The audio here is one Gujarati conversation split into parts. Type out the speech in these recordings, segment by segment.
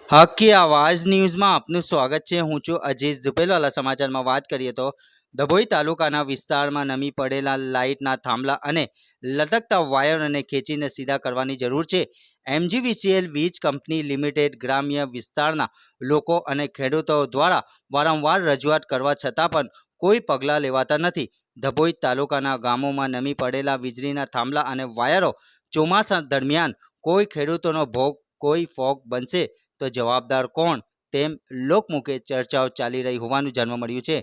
હકી આવાજ ન્યૂઝમાં આપનું સ્વાગત છે। હું છું અજીઝ ઝુપેલવાલા। સમાચારમાં વાત કરીએ તો ડભોઈ તાલુકાના વિસ્તારમાં નમી પડેલા લાઇટના થાંભલા અને લટકતા વાયરોને ખેંચીને સીધા કરવાની જરૂર છે। એમજીવીસીએલ વીજ કંપની લિમિટેડ ગ્રામ્ય વિસ્તારના લોકો અને ખેડૂતો દ્વારા વારંવાર રજૂઆત કરવા છતાં પણ કોઈ પગલાં લેવાતા નથી। ડભોઈ તાલુકાના ગામોમાં નમી પડેલા વીજળીના થાંભલા અને વાયરો ચોમાસા દરમિયાન કોઈ ખેડૂતોનો ભોગ કોઈ ફોગ બનશે તો જવાબદાર કોણ, તેમ લોકમુખે ચર્ચાઓ ચાલી રહી હોવાનું જાણવા મળ્યું છે।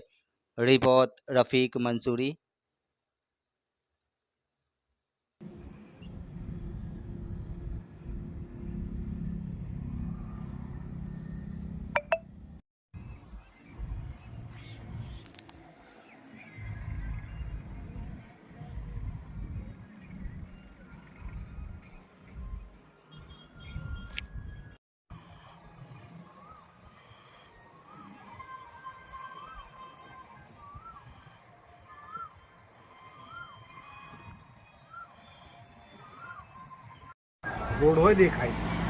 રિપોર્ટ રફીક મંસૂરી। રોડ હોય દેખાય છે।